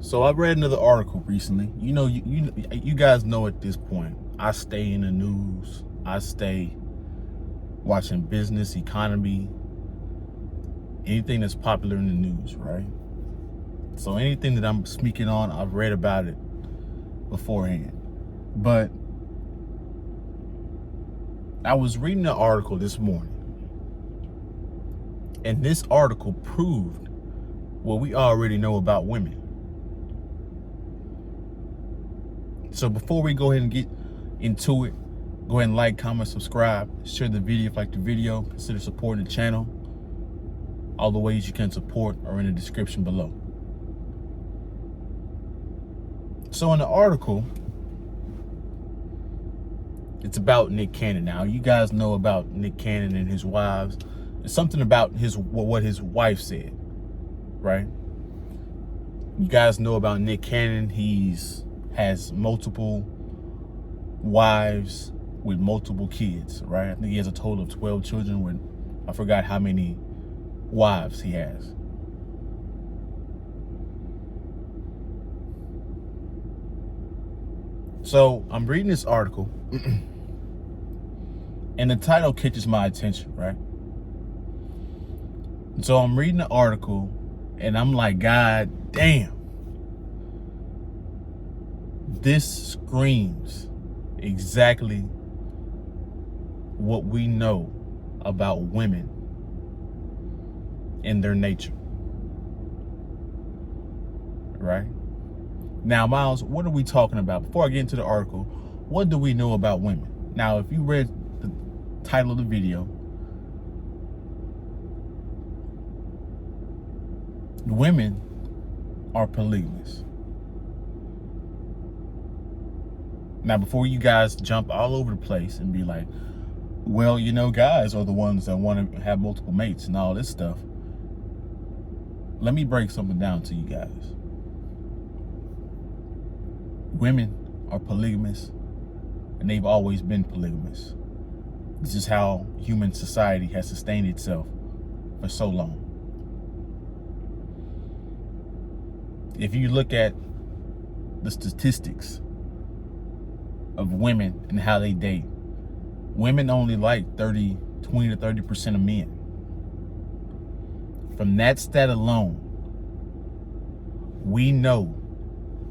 So I read another article recently. You guys know at this point, I stay in the news. I stay watching business, economy, anything that's popular in the news, right? So anything that I'm speaking on, I've read about it beforehand. But I was reading an article this morning, and this article proved what we already know about women. So before we go ahead and get into it, go ahead and like, comment, subscribe, share the video if you like the video, consider supporting the channel. All the ways you can support are in the description below. So in the article, it's about Nick Cannon. Now, you guys know about Nick Cannon and his wives. It's something about what his wife said, right? You guys know about Nick Cannon. Has multiple wives with multiple kids, right? I think he has a total of 12 children with, I forgot how many wives he has. So I'm reading this article and the title catches my attention, right? So I'm reading the article and I'm like, God damn. This screams exactly what we know about women and their nature, right? Now, Miles, what are we talking about? Before I get into the article, what do we know about women? Now, if you read the title of the video, women are polygamous. Now, before you guys jump all over the place and be like, well, guys are the ones that want to have multiple mates and all this stuff. Let me break something down to you guys. Women are polygamous, and they've always been polygamous. This is how human society has sustained itself for so long. If you look at the statistics of women and how they date, women only like 20 to 30% of men. From that stat alone, we know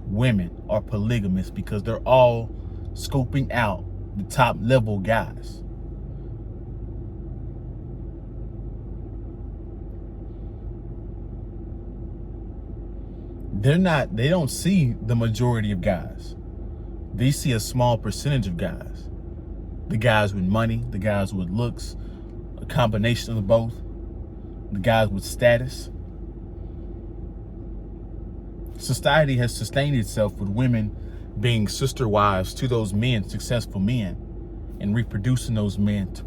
women are polygamous because they're all scoping out the top level guys. They don't see the majority of guys. They see a small percentage of guys. The guys with money, the guys with looks, a combination of both, the guys with status. Society has sustained itself with women being sister wives to those men, successful men, and reproducing those men to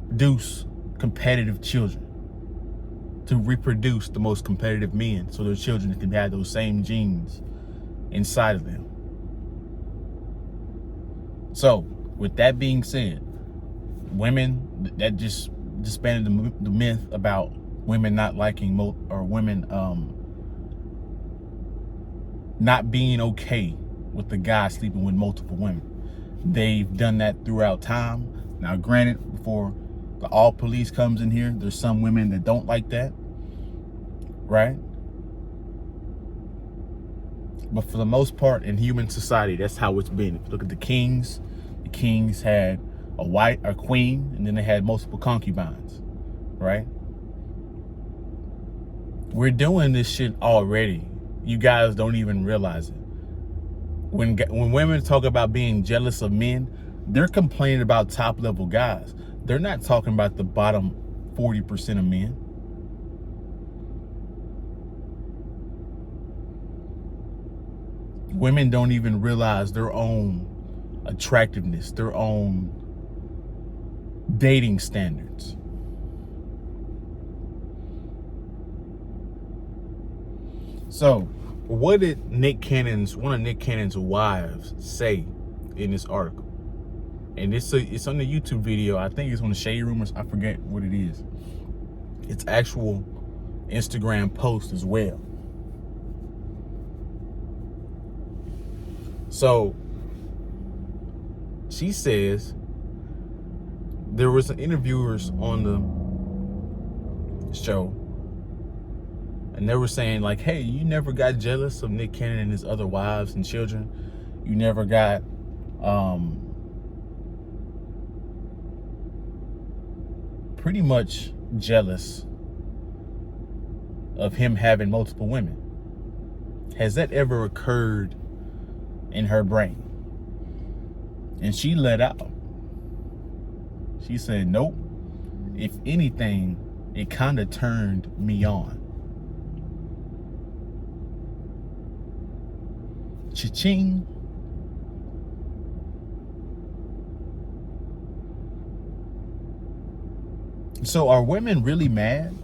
produce competitive children, to reproduce the most competitive men so their children can have those same genes inside of them. So, with that being said, women, that just disbanded the myth about women not liking or women not being okay with the guy sleeping with multiple women. They've done that throughout time. Now, granted, before the all police comes in here, there's some women that don't like that, right? But for the most part, in human society, that's how it's been. If you look at the kings had a queen, and then they had multiple concubines, right? We're doing this shit already. You guys don't even realize it. When women talk about being jealous of men, they're complaining about top level guys. They're not talking about the bottom 40% of men. Women don't even realize their own attractiveness, their own dating standards. So, what did one of Nick Cannon's wives say in this article? And it's on the YouTube video. I think it's on the Shade Rumors. I forget what it is. It's actual Instagram post as well. So she says there were some interviewers on the show, and they were saying like, hey, you never got jealous of Nick Cannon and his other wives and children. You never got pretty much jealous of him having multiple women. Has that ever occurred in her brain? And she let out. She said, nope. If anything, it kind of turned me on. Cha-ching. So are women really mad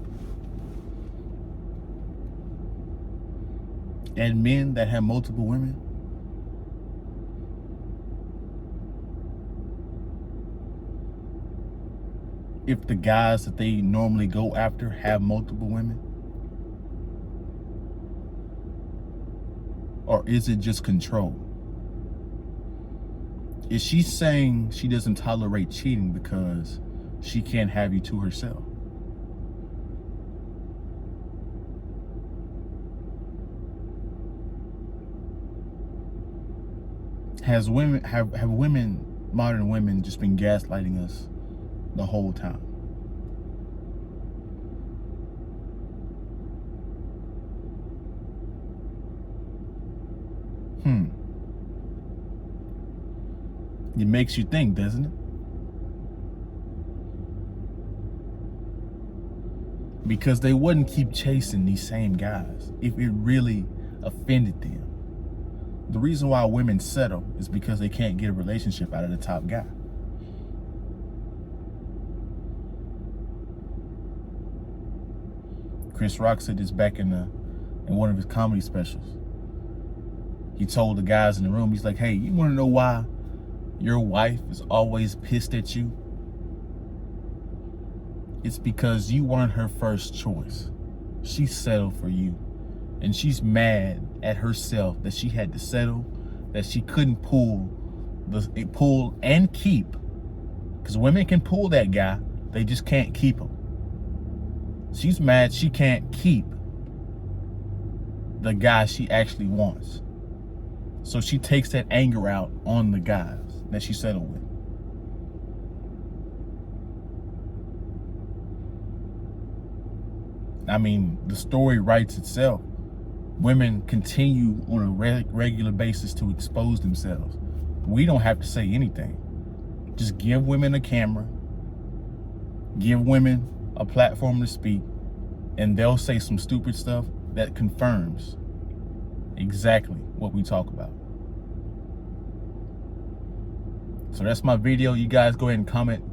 at men that have multiple women? If the guys that they normally go after have multiple women? Or is it just control? Is she saying she doesn't tolerate cheating because she can't have you to herself? Have modern women just been gaslighting us the whole time? It makes you think, doesn't it? Because they wouldn't keep chasing these same guys if it really offended them. The reason why women settle is because they can't get a relationship out of the top guy. Chris Rock said this back in one of his comedy specials. He told the guys in the room, he's like, hey, you want to know why your wife is always pissed at you? It's because you weren't her first choice. She settled for you. And she's mad at herself that she had to settle, that she couldn't pull and keep. Because women can pull that guy, they just can't keep him. She's mad she can't keep the guy she actually wants. So she takes that anger out on the guys that she settled with. I mean, the story writes itself. Women continue on a regular basis to expose themselves. We don't have to say anything. Just give women a camera, give women a platform to speak, and they'll say some stupid stuff that confirms exactly what we talk about. So that's my video. You guys go ahead and comment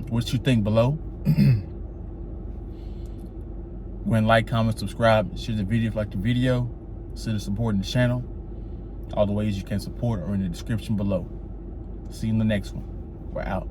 what you think below. Go ahead and like, comment, subscribe, share the video if you like the video. Consider supporting the channel. All the ways you can support are in the description below. See you in the next one. We're out.